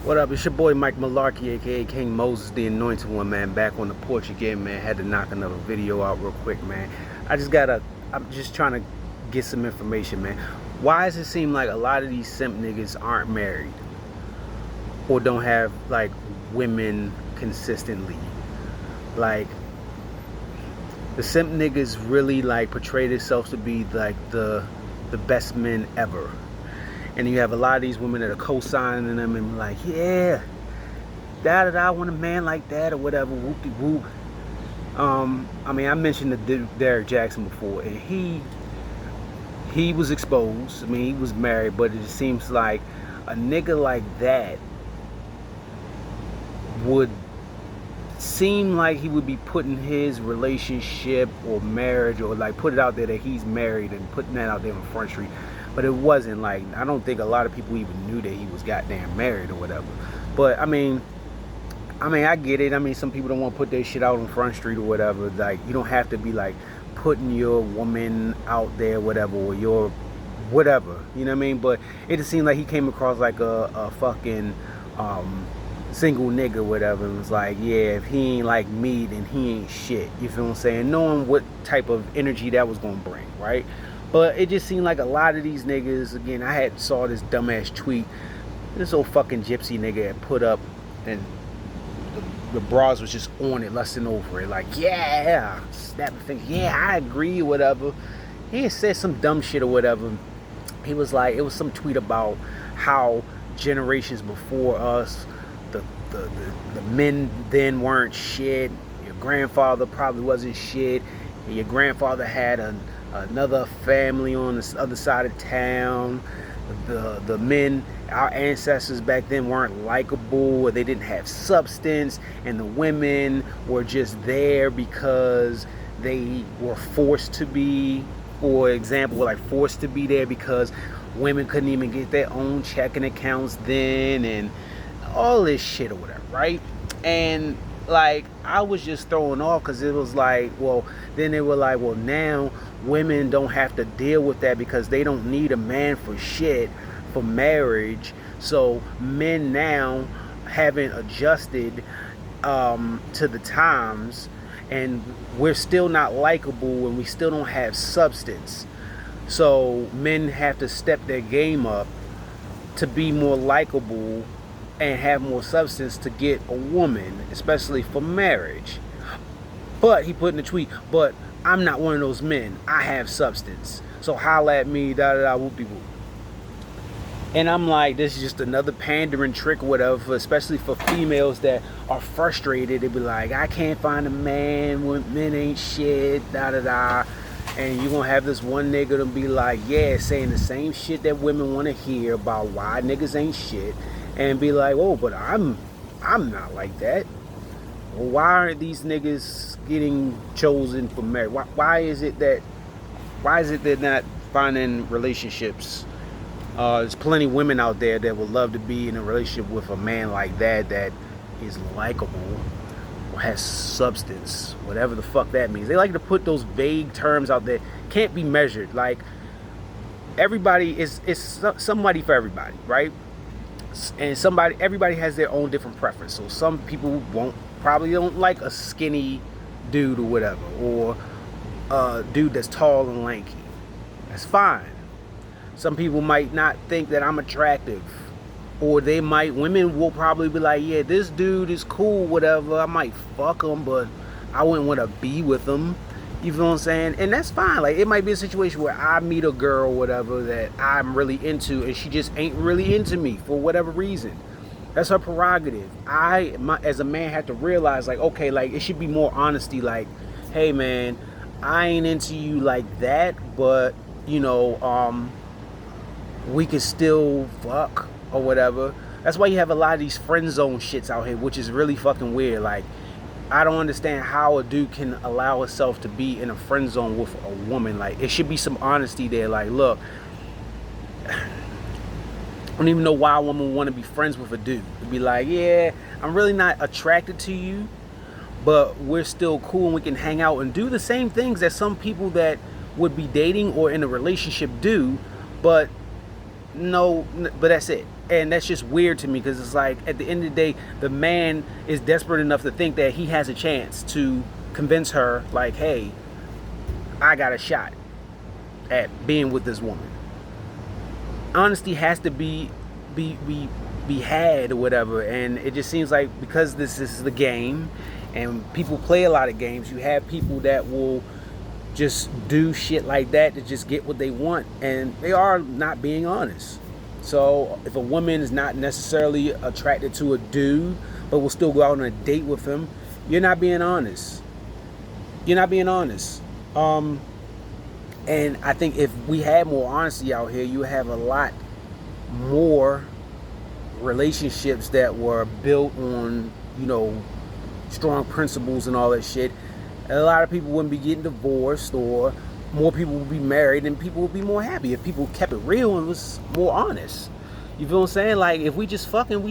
What up? It's your boy Mike Malarkey, aka King Moses, the Anointed One, man. Back on the porch again, man. Had to knock another video out real quick, man. I'm just trying to get some information, man. Why does it seem like a lot of these simp niggas aren't married or don't have like women consistently? Like the simp niggas really like portray themselves to be like the best men ever. And you have a lot of these women that are co-signing them and like, yeah, I want a man like that or whatever, whoop-de-whoop. I mean, I mentioned the Derrick Jackson before, and he was exposed. I mean, he was married, but it seems like a nigga like that would seem like he would be putting his relationship or marriage, or like put it out there that he's married and putting that out there on Front Street. But it wasn't like, I don't think a lot of people even knew that he was goddamn married or whatever. But I mean, I get it. I mean, some people don't want to put their shit out on Front Street or whatever. Like, you don't have to be like putting your woman out there, whatever, or your whatever. You know what I mean? But it just seemed like he came across like a fucking single nigga, whatever, and was like, yeah, if he ain't like me, then he ain't shit. You feel what I'm saying? Knowing what type of energy that was gonna bring, right? But it just seemed like a lot of these niggas, again, I had saw this dumbass tweet this old fucking gypsy nigga had put up, and the bras was just on it, lusting over it, like, yeah, snapping fingers, yeah, I agree, whatever. He had said some dumb shit or whatever. He was like, it was some tweet about how generations before us, the men then weren't shit. Your grandfather probably wasn't shit. And your grandfather had another family on the other side of town. The men, our ancestors back then, weren't likable, or they didn't have substance, and the women were just there because they were forced to be, for example, like forced to be there because women couldn't even get their own checking accounts then, and all this shit or whatever, right? And like, I was just thrown off because it was like, well, then they were like, well, now women don't have to deal with that because they don't need a man for shit, for marriage. So men now haven't adjusted to the times, and we're still not likable, and we still don't have substance. So men have to step their game up to be more likable and have more substance to get a woman, especially for marriage. But he put in the tweet, but I'm not one of those men. I have substance. So holla at me, whoop-de-whoop. And I'm like, this is just another pandering trick or whatever, especially for females that are frustrated. They be like, I can't find a man when men ain't shit, And you're gonna have this one nigga to be like, yeah, saying the same shit that women want to hear about why niggas ain't shit. And be like, oh, but I'm not like that. Well, why aren't these niggas getting chosen for marriage? Why is it that they're not finding relationships? There's plenty of women out there that would love to be in a relationship with a man like that is likable or has substance, whatever the fuck that means. They like to put those vague terms out there, can't be measured. Like, everybody is somebody for everybody, right? And everybody has their own different preference. So some people probably don't like a skinny dude or whatever, or a dude that's tall and lanky. That's fine. Some people might not think that I'm attractive, or women will probably be like, yeah, this dude is cool, whatever, I might fuck him, but I wouldn't want to be with him. You feel what I'm saying? And that's fine. Like, it might be a situation where I meet a girl, whatever, that I'm really into, and she just ain't really into me for whatever reason. That's her prerogative. As a man, have to realize, like, okay, like, it should be more honesty. Like, hey, man, I ain't into you like that, but, you know, we can still fuck or whatever. That's why you have a lot of these friend zone shits out here, which is really fucking weird. Like, I don't understand how a dude can allow himself to be in a friend zone with a woman. Like, it should be some honesty there. Like, look, I don't even know why a woman would want to be friends with a dude. To be like, yeah, I'm really not attracted to you, but we're still cool and we can hang out and do the same things that some people that would be dating or in a relationship do, but no, but that's it. And that's just weird to me, because it's like, at the end of the day, the man is desperate enough to think that he has a chance to convince her, like, hey, I got a shot at being with this woman. Honesty has to be had or whatever, and it just seems like, because this is the game and people play a lot of games, you have people that will just do shit like that to just get what they want, and they are not being honest. So if a woman is not necessarily attracted to a dude but will still go out on a date with him, you're not being honest. You're not being honest. And I think if we had more honesty out here, you have a lot more relationships that were built on, strong principles and all that shit. A lot of people wouldn't be getting divorced, or more people would be married, and people would be more happy if people kept it real and was more honest. You feel what I'm saying? Like, if we just fucking,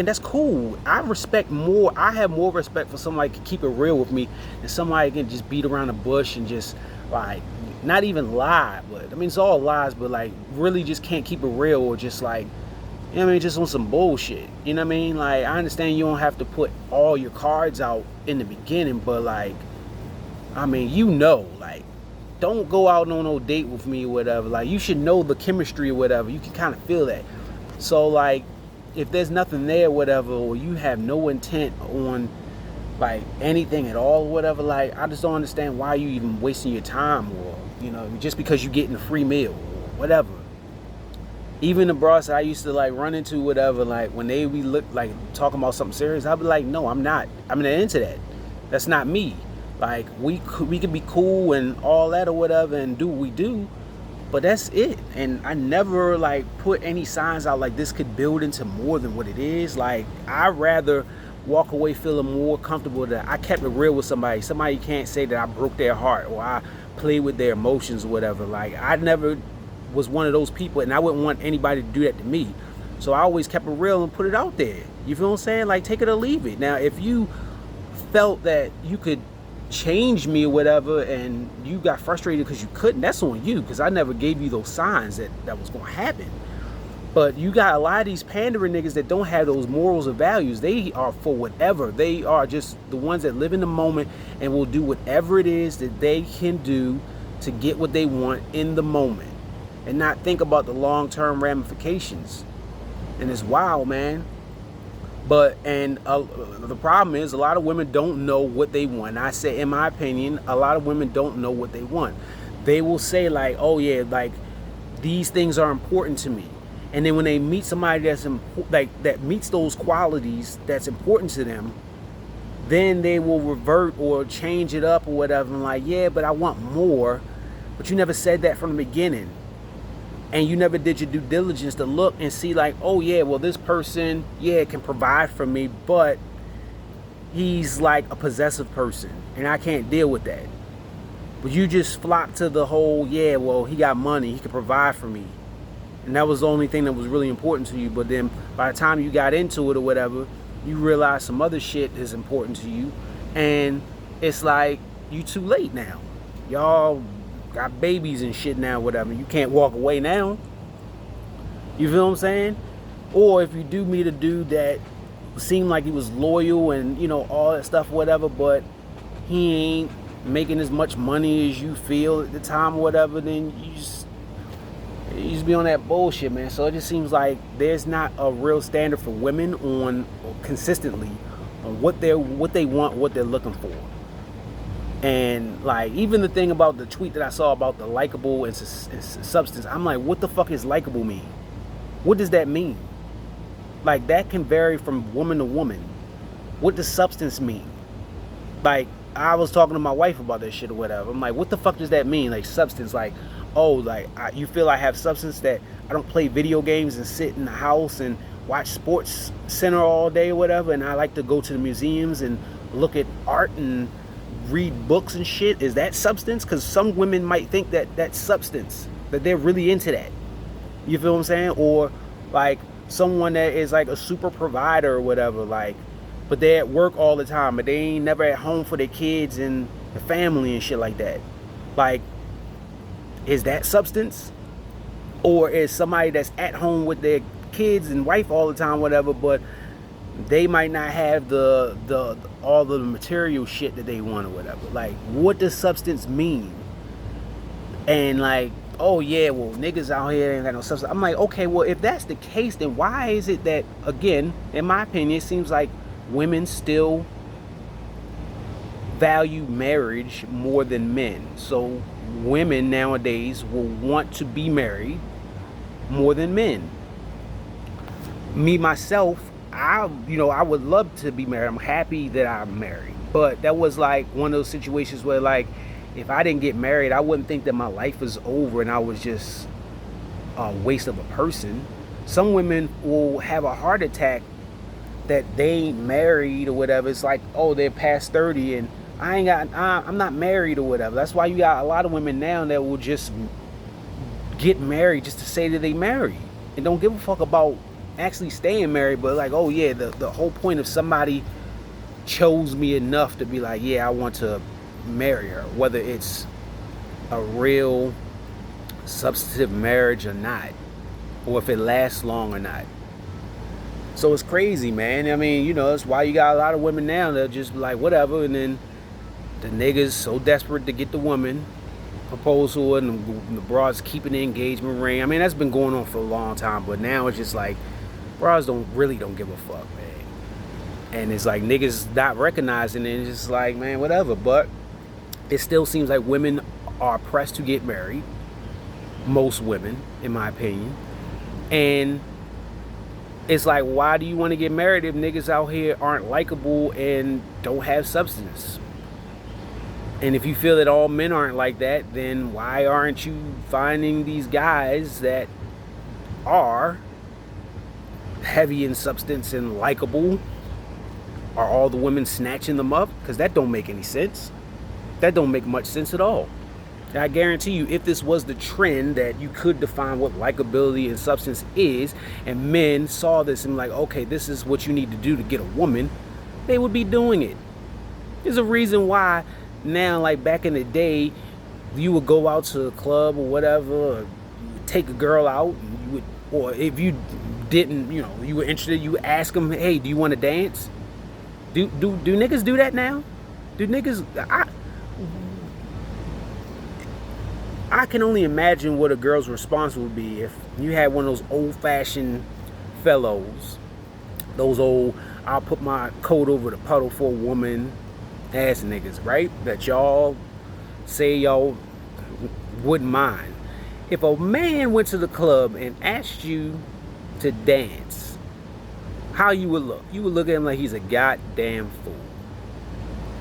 that's cool. I have more respect for somebody who can keep it real with me than somebody who can just beat around the bush and just, like, not even lie, but I mean, it's all lies, but like, really just can't keep it real, or just like, just on some bullshit. You know what I mean? Like, I understand you don't have to put all your cards out in the beginning, but like, I mean, like, don't go out on no date with me or whatever. Like, you should know the chemistry or whatever. You can kind of feel that. So like, if there's nothing there or whatever, or you have no intent on like anything at all or whatever, like, I just don't understand why you even wasting your time, or just because you're getting a free meal or whatever. Even the bros that I used to like run into, whatever, like when they be look like talking about something serious, I'll be like, no, I'm not into that. That's not me. Like, we could be cool and all that or whatever and do what we do, but that's it. And I never like put any signs out like this could build into more than what it is. Like, I'd rather walk away feeling more comfortable that I kept it real with somebody. Somebody can't say that I broke their heart or I played with their emotions or whatever. Like, I never was one of those people, and I wouldn't want anybody to do that to me. So I always kept it real and put it out there. You feel what I'm saying? Like, take it or leave it. Now, if you felt that you could change me or whatever, and you got frustrated because you couldn't, that's on you, because I never gave you those signs that was going to happen. But you got a lot of these pandering niggas that don't have those morals or values. They are for whatever. They are just the ones that live in the moment and will do whatever it is that they can do to get what they want in the moment, and not think about the long-term ramifications. And it's wild, man. But the problem is, a lot of women don't know what they want. I say, in my opinion, a lot of women don't know what they want. They will say like, oh yeah, like, these things are important to me. And then when they meet somebody that meets those qualities that's important to them, then they will revert or change it up or whatever, and like, yeah, but I want more. But you never said that from the beginning. And you never did your due diligence to look and see like, oh yeah, well, this person, yeah, can provide for me, but he's like a possessive person and I can't deal with that. But you just flocked to the whole, yeah, well, he got money, he can provide for me. And that was the only thing that was really important to you. But then by the time you got into it or whatever, you realize some other shit is important to you. And it's like, you too late now. Y'all got babies and shit now, whatever. You can't walk away now. You feel what I'm saying? Or if you do meet a dude that seemed like he was loyal and, all that stuff, whatever, but he ain't making as much money as you feel at the time or whatever, then you just be on that bullshit, man. So it just seems like there's not a real standard for women on consistently on what they want, what they're looking for. And like, even the thing about the tweet that I saw about the likable and substance, I'm like, what the fuck is likable mean? What does that mean? Like, that can vary from woman to woman. What does substance mean? Like, I was talking to my wife about that shit or whatever. I'm like, what the fuck does that mean? Like, substance, like, oh, like, you feel I have substance that I don't play video games and sit in the house and watch Sports Center all day or whatever, and I like to go to the museums and look at art and read books and shit. Is that substance? Because some women might think that that's substance, that they're really into that. You feel what I'm saying? Or like someone that is like a super provider or whatever, like, but they're at work all the time, but they ain't never at home for their kids and the family and shit like that. Like, is that substance? or is somebody that's at home with their kids and wife all the time, whatever, but they might not have the all the material shit that they want or whatever. Like, what does substance mean? And like, oh yeah, well, niggas out here ain't got no substance. I'm like, okay, well, if that's the case, then why is it that, again, in my opinion, it seems like women still value marriage more than men. So women nowadays will want to be married more than men. Me, myself, I would love to be married. I'm happy that I'm married. But that was like one of those situations where, like, if I didn't get married, I wouldn't think that my life was over and I was just a waste of a person. Some women will have a heart attack that they ain't married or whatever. It's like, oh, they're past 30 and I'm not married or whatever. That's why you got a lot of women now that will just get married just to say that they married and don't give a fuck about actually staying married. But like, oh yeah, the whole point of somebody chose me enough to be like, yeah, I want to marry her, whether it's a real substantive marriage or not, or if it lasts long or not. So it's crazy, man. I mean, that's why you got a lot of women now that just like whatever, and then the niggas so desperate to get the woman, propose to her, and the broads keeping the engagement ring. I mean, that's been going on for a long time, but now it's just like broads don't give a fuck, man. And it's like niggas not recognizing it. It's just like, man, whatever. But it still seems like women are pressed to get married. Most women, in my opinion. And it's like, why do you want to get married if niggas out here aren't likable and don't have substance? And if you feel that all men aren't like that, then why aren't you finding these guys that are heavy in substance and likable? Are all the women snatching them up? Because that don't make any sense. That don't make much sense at all. And I guarantee you, if this was the trend that you could define what likability and substance is, and men saw this and like, okay, this is what you need to do to get a woman, they would be doing it. There's a reason why now, like back in the day, you would go out to a club or whatever, or you would take a girl out, and you would, or if you didn't, you were interested, you would ask them, hey, do you want to dance? Do niggas do that now? Do niggas? I can only imagine what a girl's response would be if you had one of those old-fashioned fellows, those old, I'll put my coat over the puddle for a woman ass niggas, right? That y'all say y'all wouldn't mind. If a man went to the club and asked you to dance, how you would look? You would look at him like he's a goddamn fool.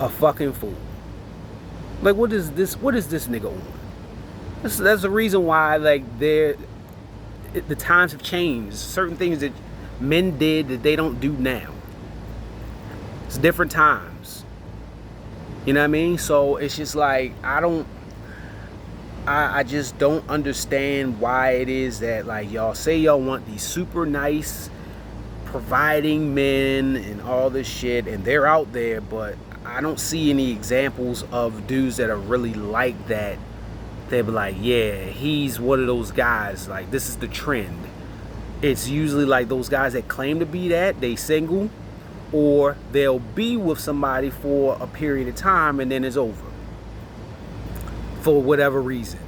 A fucking fool. Like, what is this nigga on? That's the reason why, like, the times have changed. Certain things that men did that they don't do now. It's different times. You know what I mean? So it's just like, I just don't understand why it is that, like, y'all say y'all want these super nice, providing men and all this shit, and they're out there, but I don't see any examples of dudes that are really like that. They'll be like, yeah, he's one of those guys. Like, this is the trend. It's usually like those guys that claim to be that, they single, or they'll be with somebody for a period of time and then it's over. For whatever reason.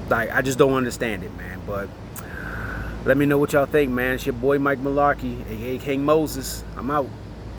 Like, I just don't understand it, man. But let me know what y'all think, man. It's your boy Mike Malarkey, aka King Moses. I'm out.